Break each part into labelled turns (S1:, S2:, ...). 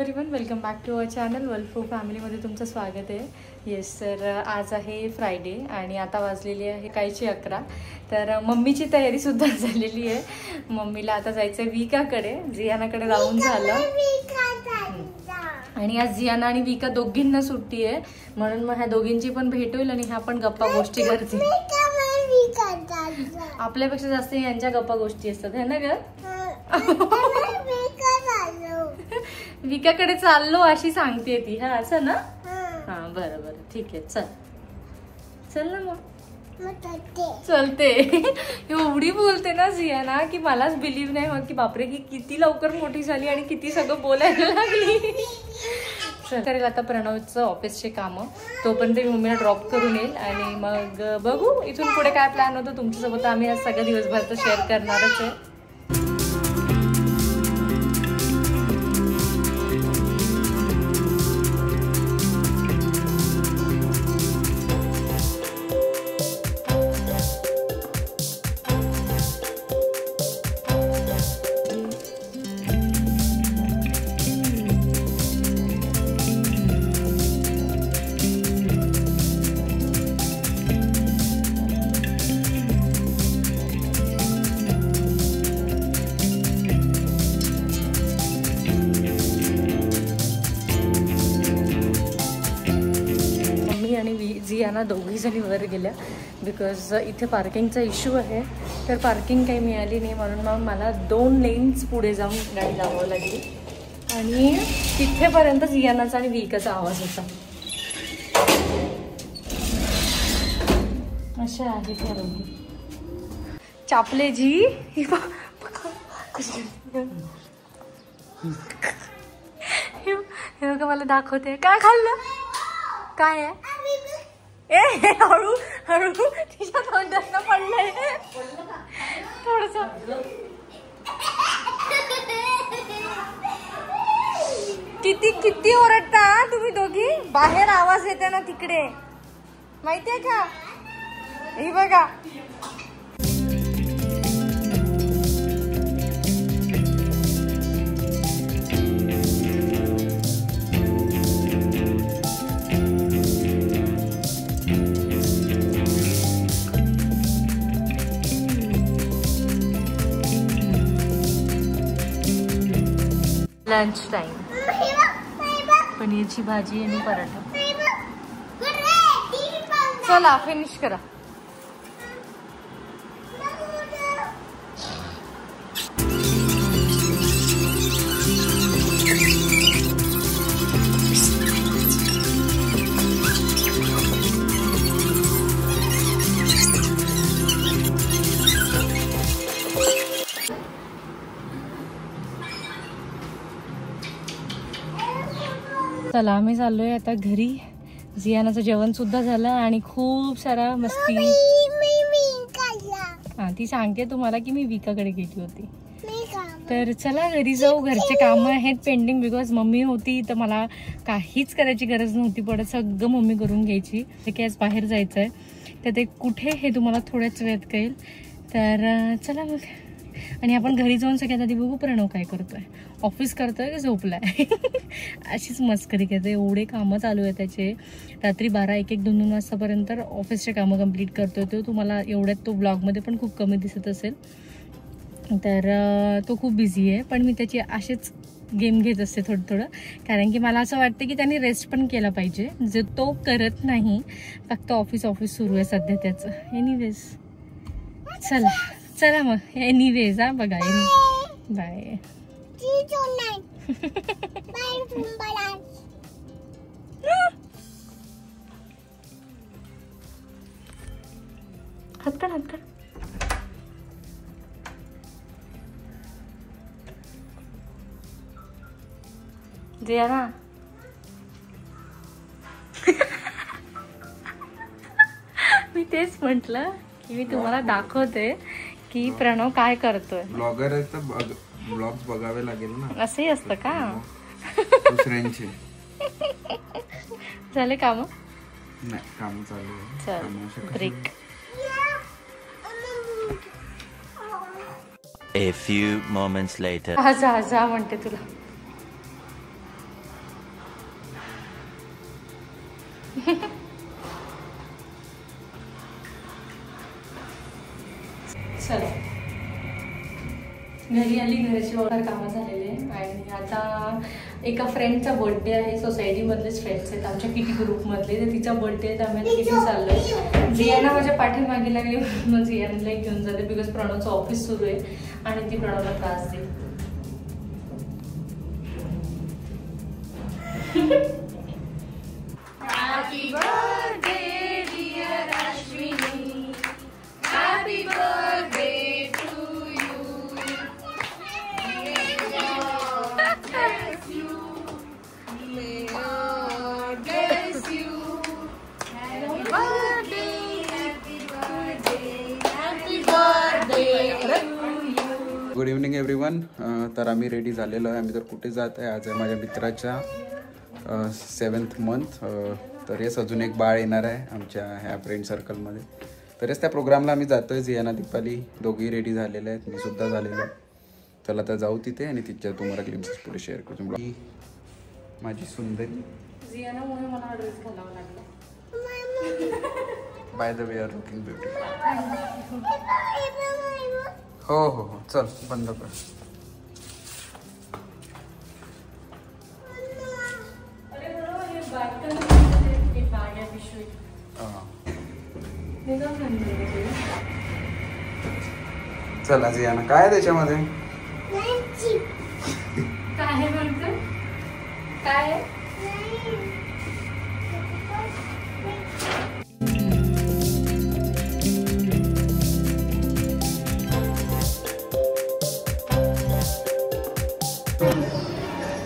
S1: Everyone, welcome back to our channel वल्फू फॅमिलीमध्ये तुमचं स्वागत आहे। येस सर, आज आहे फ्रायडे आणि आता वाजलेली आहे काहीची 11। तर मम्मीची तयारीसुद्धा झालेली आहे। मम्मीला आता जायचं आहे विकाकडे, जियानाकडे जाऊन झालं आणि आज जियाना आणि विका दोघींना सुट्टी आहे, म्हणून मग ह्या दोघींची पण भेट होईल आणि ह्या पण गप्पा गोष्टी करतील। आपल्यापेक्षा जास्त यांच्या गप्पा गोष्टी असतात है ना ग। विकाकडे चाललो अशी सांगते ती, हा असं ना। हा बरं बरं ठीक आहे, चल चल ना मग चलते। एवढी बोलते ना जियाना की मलाच बिलीव्ह नाही होत की बापरे की किती लवकर मोठी झाली आणि किती सगळं बोलायला लागली। करेल आता प्रणवचं ऑफिसचे कामं, तोपर्यंत मी मम्मीला ड्रॉप करून येईल आणि मग बघू इथून पुढे काय प्लॅन होतं तुमच्यासोबत। आम्ही आज सगळं दिवसभर तर शेअर करणारच आहे। जियाना दोघी जणी वर गेल्या बिकॉज इथे पार्किंगचा इश्यू आहे। तर पार्किंग काही मिळाली नाही, म्हणून मग मला 2 लेन्स पुढे जाऊन गाडी लावावी लागली आणि तिथेपर्यंत जियानाचा आणि विकाचा आवाज होता। अशा आहे त्या दोघी चापले जी। हे बघा मला दाखवते काय खाल्लं, काय आहे ए हळू हळू तिच्या तोंडात पडलंय थोडस। किती किती ओरडता तुम्ही दोघी, बाहेर आवाज येते ना तिकडे माहितीये का। हे बघा लंच टाइम, पनीरची भाजी आणि पराठा। चला फिनिश करा। चला आम्ही चाललोय आता घरी। जियानाचं जेवण सुद्धा झालं आणि खूप सारा मस्ती। हा ती सांगते तुम्हाला की मी विकाकडे गेली होती। तर चला घरी जाऊ, घरचे कामं आहेत पेंडिंग बिकॉज मम्मी होती तर मला काहीच करायची गरज नव्हती पडत, सगळं मम्मी करून घ्यायची। की आज बाहेर जायचं आहे तर ते कुठे हे तुम्हाला थोड्याच वेळात कळेल। तर चला मग, आणि आपण घरी जाऊन सगळ्यात आधी बघू प्रणव काय करतोय, ऑफिस करतोय की झोपलाय। अशीच मस्करी करते, एवढे कामं चालू आहे त्याचे। रात्री 12, 1, 2 वाजतापर्यंत ऑफिसचे कामं कंप्लीट करतोय तो। तुम्हाला एवढ्यात तो ब्लॉगमध्ये पण खूप कमी दिसत असेल। तर तो खूप बिझी आहे, पण मी त्याची असेच गेम घेत असते थोडं थोडं, कारण की मला असं वाटतं की त्यांनी रेस्ट पण केला पाहिजे, जे तो करत नाही, फक्त ऑफिस सुरू आहे सध्या त्याचं। एनिवेज चला चला मग, एनिवेज हा बघा, बाय। हटकन हटकन जियाना मी तेच म्हटलं की मी तुम्हाला दाखवते की प्रणव काय करतोय।
S2: ब्लॉगर आहे तर ब्लॉग्स बघावे लागेल ना,
S1: असंही असतं का
S2: दुसऱ्यांचे।
S1: झाले काम?
S2: नाही, काम चालू
S1: आहे। Break.
S3: A few moments later.
S1: जा म्हणते तुला. चला घरी आली, घराची वगैरे कामं झालेले आणि आता एका फ्रेंडचा बर्थडे आहे. सोसायटीमधलेच फ्रेंड्स आहेत आमच्या किटी ग्रुपमधले, तर तिचा बर्थडे आहे. तर आम्ही किती चाललोय. जियाना माझ्या पाठीमागे लागली, मग जियानला घेऊन जाते बिकॉज प्रणवचं ऑफिस सुरू आहे आणि ती प्रणवला त्रास देईल. Happy birthday dear Ashwini, happy birthday to you. May God bless you, may God bless you. Happy birthday, happy birthday, happy birthday to you.
S2: Good evening everyone. तर आम्ही रेडी झालेलो आहे. आम्ही तर कुठे जात आहे, आज आहे माझ्या मित्राच्या 7th month. तरीच अजून एक बाळ येणार आहे आमच्या ह्या फ्रेंड सर्कलमध्ये. तरीच त्या प्रोग्रामला आम्ही जातो आहे. जियाना दीपाली दोघेही रेडी झालेले आहेत, मी सुद्धा झालेलो आहे. चला आता जाऊ तिथे आणि तिच्या तुम्हाला ग्लिम्सेस पुढे शेअर करतो. माझी सुंदरी
S1: जियानामुळे मला ड्रेस घालावा लागला.
S2: By the way are looking beautiful. हो हो हो चल बंद कर. चला जियाना काय त्याच्यामध्ये
S1: काय म्हणतो काय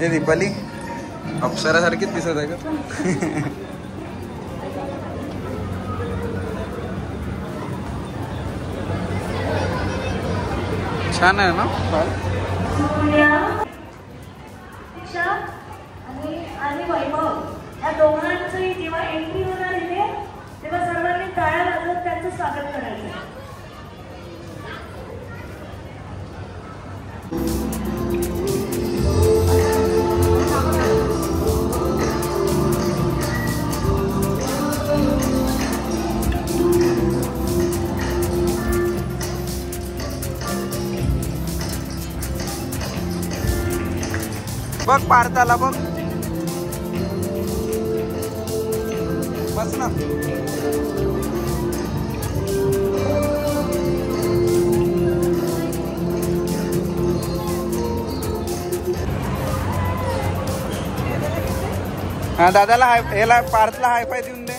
S2: हे दीपाली अप्सरासारखीच दिसत आहे का? छान आहे ना.
S3: आणि वैभव या दोघांचंही जेव्हा एंट्री होणार इथे तेव्हा सर्वांनी टाळ्या वाजवत त्यांचं स्वागत करायचं.
S2: बघ पारताला बघ. बस ना. हा दादाला याला पार्थला हायफाय देऊन दे.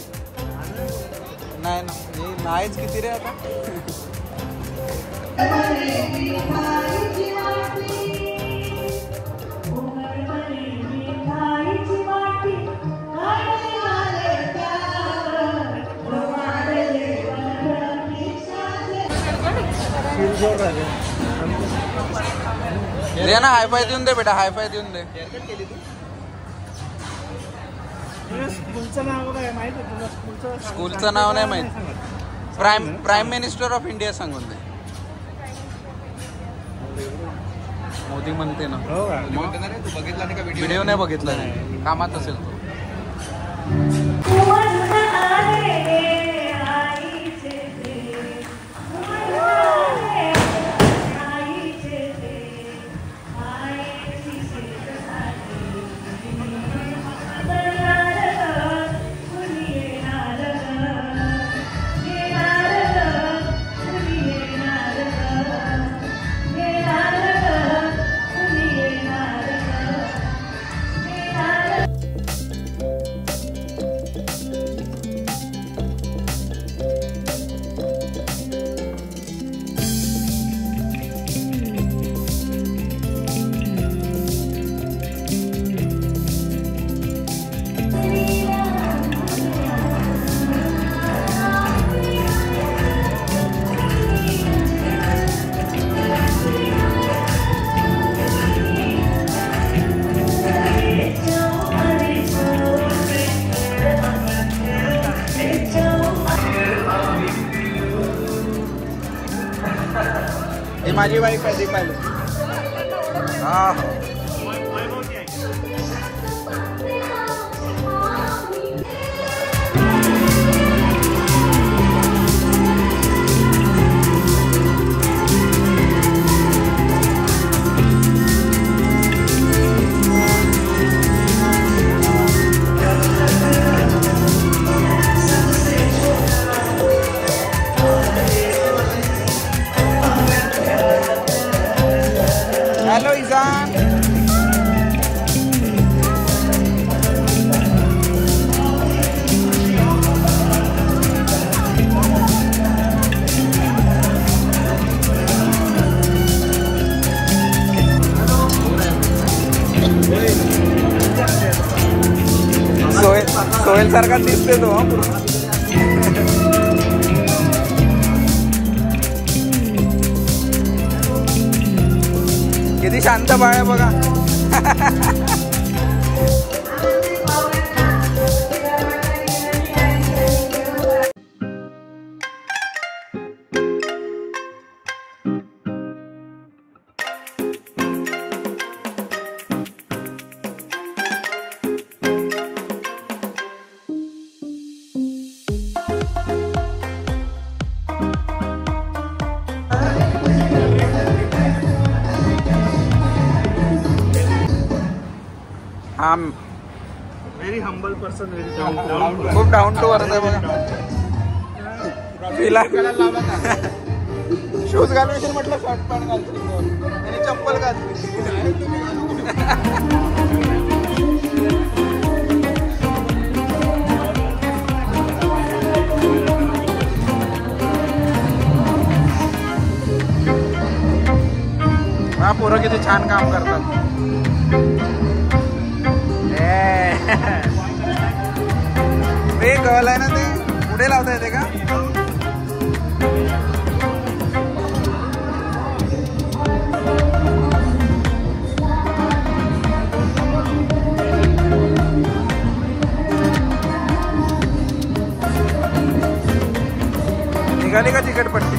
S2: नाही ना हे नाहीच किती रे आता. दे ना हायफाय देऊन दे बेटा, हायफाय देऊन दे. स्कूलचं नाव नाही माहित. प्राईम मिनिस्टर ऑफ इंडिया सांगून दे. मोदी म्हणते ना. व्हिडिओ नाही बघितला, कामात असेल तो. माझी वाईफ आहे दीपाली. हा सारखा दिसते तो पूर्ण. किती शांत बाळ आहे बघा.
S4: व्हेरी हंबल पर्सन,
S2: खूप डाऊन टू अर्थ आहे बघा. शूज घालून म्हटलं शॉर्ट पॅन्ट घालतो आणि चप्पल घालतो. हा पोरं किती छान काम करतात. ते गर्ल आहे ना, ते पुढे लावता येते का? निघाली का चिकटपट्टी?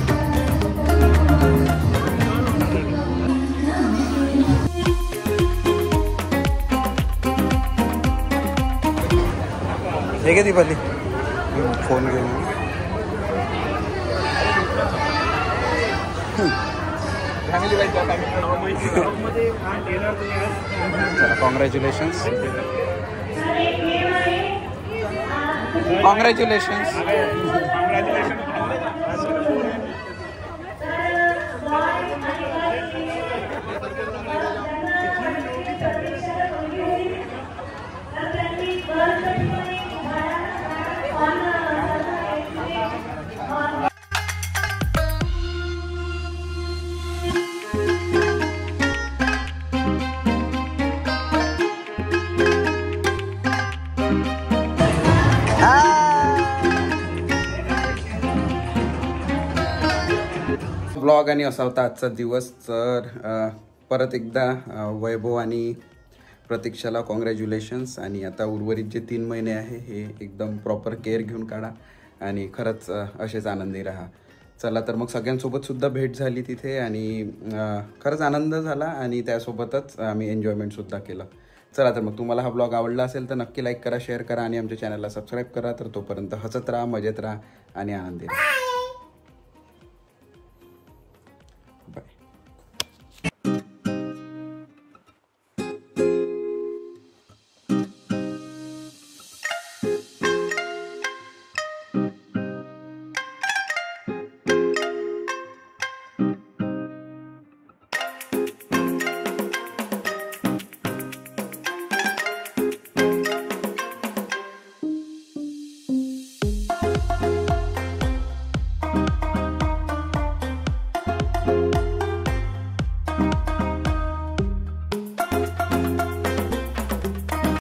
S2: हे दी दीपाली फोन घेऊन. चला कॉंग्रॅच्युलेशन्स. कॉंग्रॅच्युलेशन्स. ब्लॉग आणि असा होता आजचा दिवस. तर परत एकदा वैभव आणि प्रतीक्षाला कॉंग्रॅच्युलेशन्स. आणि आता उर्वरित जे 3 महिने आहे हे एकदम प्रॉपर केअर घेऊन काढा आणि खरंच असेच आनंदी राहा. चला तर मग सगळ्यांसोबत सुद्धा भेट झाली तिथे आणि खरंच आनंद झाला आणि त्यासोबतच आम्ही एन्जॉयमेंटसुद्धा केलं. चला तर मग तुम्हाला हा ब्लॉग आवडला असेल तर नक्की लाईक करा, शेअर करा आणि आमच्या चॅनलला सबस्क्राईब करा. तर तोपर्यंत हसत राहा, मजेत राहा आणि आनंदी राहा.